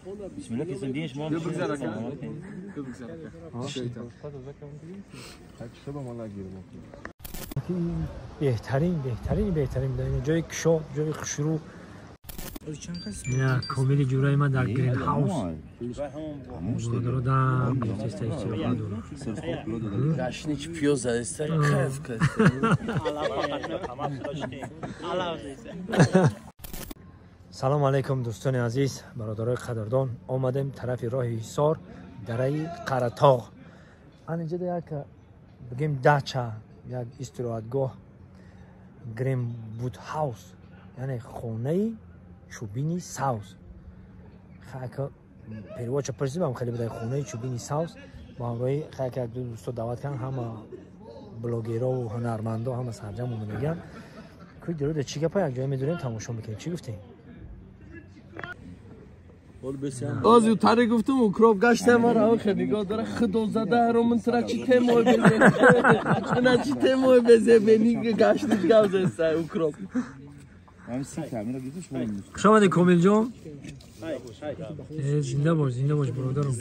بسم الله كيسن ديش ما بهترین بدن جای کشو جای خشرو نه کاملی جورای ما در گرین هاوس برادر دام تست استراحت دارم گاشنیچ پیوز است کف کف سلام علیکم دوستان عزیز برادرای قدردان آمدیم طرف راه حصار دره قره‌طاق اینجا یک بگیم داچا یک استراحتگاه گرین بود هاوس یعنی خونه چوبینی ساوس خاک پیروچ پرسیدم خیلی بدای خونه چوبینی ساوس با همراهی خاک یک دوست دعوت کردن همه بلاگرها و هنرمندا همه سرجم میگن کوی درود چی گپا یک جای میدونیم تماشا میکنیم چی گفتین آزو تاره گفتم اوکراپ گشته مرا خیلی نگاه داره خدا زده هر من ترا چی تموی بزه نه چی تموی بزه بینی گشتیش گاوز است اوکراپ خوش آمدی کامل جان زنده باش برادرم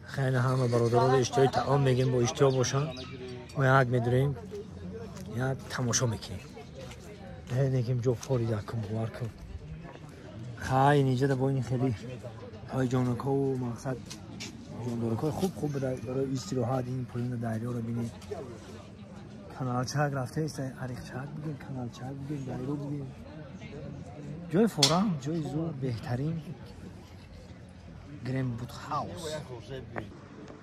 خیلی همه برادران اشتهای تعام میگیم با اشتها باشن ما یک میدونیم یک تماشا میکنیم نگیم جو فوری دکم بوار کن خیلی نیجه با این خیلی های جانکا و مقصد جاندارکای خوب برای استراحت این پایین دریا رو بینید کانال چک رفته است عریق چک بگیم کانال چک بگیم دریا بگیم جای فورا جای زور بهترین گرین بود هاوس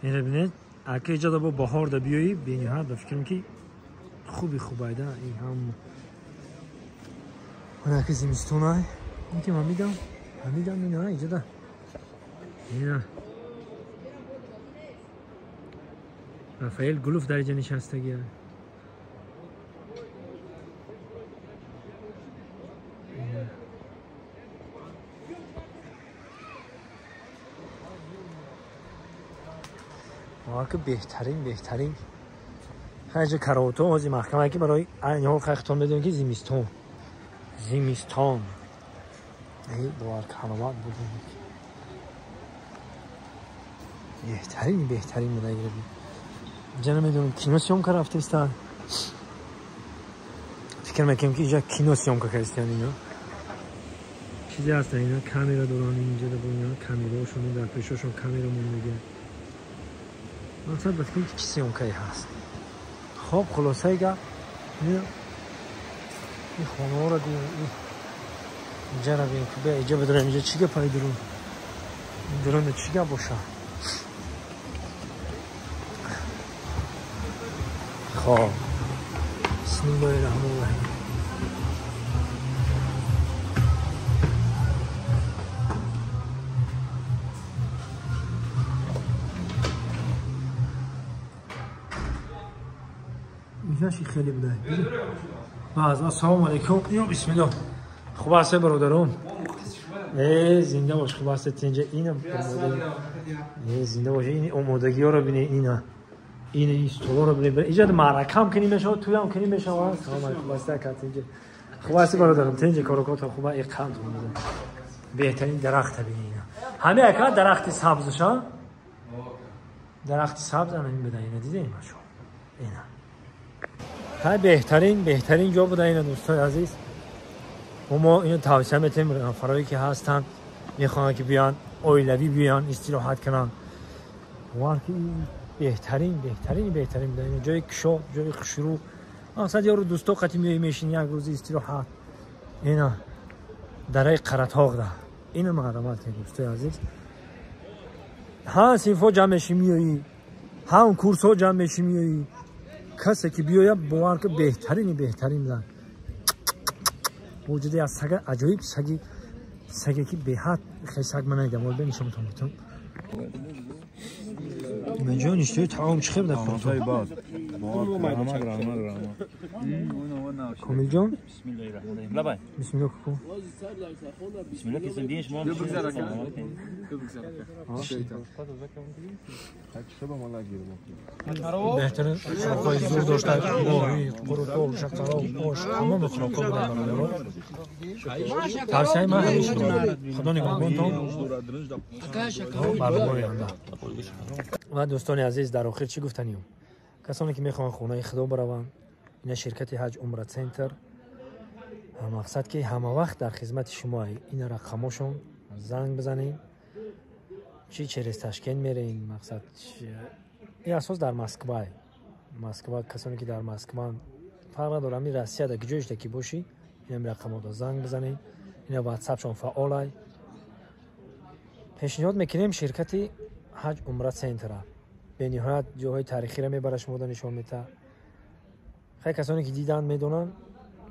این رو بینید اگه ایجا با بهار دا بیایی بینی ها دا فکرم که خوبی ایده این هم اون اگه زمستون های این که من میدم این ها ایجا دا این رافائل گلوف در اینجا نشستگی که بهترین خیلی کراوتو از محکمه که برای این ها خیختان بدون که زمستان ای باور کلمات بدون بهترین مدگیره بید اینجا نمیدونم کینو سیوم که رفته استن فکر میکنم که اینجا کینو سیوم که کردستن اینا چیزی هستن اینا کامیرا دورانی اینجا دا با اینا کامیراشون در پیشاشون کامیرامون میگه مقصد بسید که سیوم که هست خب خلاصه ایگه این خانه ها را دیم اینجا را بیم که اینجا بدرم اینجا چی که پای درون چی که باشه خب بسم الله الرحمن الرحیم میشی خیلی بده باز السلام علیکم یا بسم الله خوب است برادرم زنده باش خوب است اینجا اینم زنده باش این آمادگی ها رو ببینید این استولا رو ببینید ایجاد معرکه هم کنیم بشه توی هم کنیم بشه سلام علیکم واسه کات اینجا خوب است برادرم اینجا کاروکات خوبه اقامت کنید بهترین درخت ببینید همه اکا درخت سبزشا درخت سبز هم این بده اینا دیدین شما اینا های بهترین جا بوده اینا دوستان عزیز و ما اینو توصیه میتیم افرادی که هستن میخوان که بیان اویلوی بیان استراحت کنن وان که بهترین بوده جای کشو جای خشرو اصلا یارو دوستا قتی میشین یک روز استراحت اینا دره قره‌طاق ده اینو معلومات دوستان عزیز ها سیفو جمعشی میایی ها اون کورس ها جمعشی میایی کسی که بیاید باور که بهترین دارن وجودی از سگ عجایب سگی که به حد خیلی سگ من ندیدم ولی بنشم تو من جان اشتهای تعام چه خیلی دارم باز کامل جان بسم الله الرحمن الرحیم لبای بسم الله کو بسم الله کسی دیش ما بهترین شاخهای زور داشته ماهی قروتول شکراب آش تمام خوراک‌ها بودن توصیه من همیشه خدا نگهبان تا برنامه آینده. و دوستان عزیز در آخر چی گفتنیم؟ کسانی که میخوان خونه خدا بروند این شرکت حج عمره سنتر مقصد که همه وقت در خدمت شما این رقماشون زنگ بزنین چی چرس تشکیل میرین مقصد این اساس در مسکو کسانی که در مسکو فرق داره می روسیه در جوش که باشی این رقم رو زنگ بزنین این واتساپ شون فعال پیشنهاد میکنیم شرکت حج عمره سنتر به نهایت جاهای تاریخی را میبره شما نشون میده. خیلی کسانی که دیدن میدونن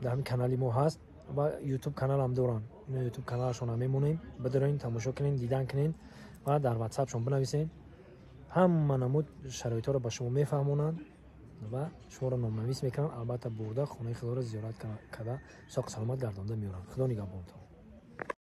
در همین کانالی ما هست و یوتیوب کانال هم دارن این یوتیوب کانالشون هم میمونیم بدرین تماشا کنین دیدن کنین و در واتساپ شون بنویسین هم نمود شرایط رو با شما میفهمونن و شما رو نامنویس میکنن البته برده خونه خدا رو زیارت کرده ساق سلامت گردانده میارن. خدا نگهبان.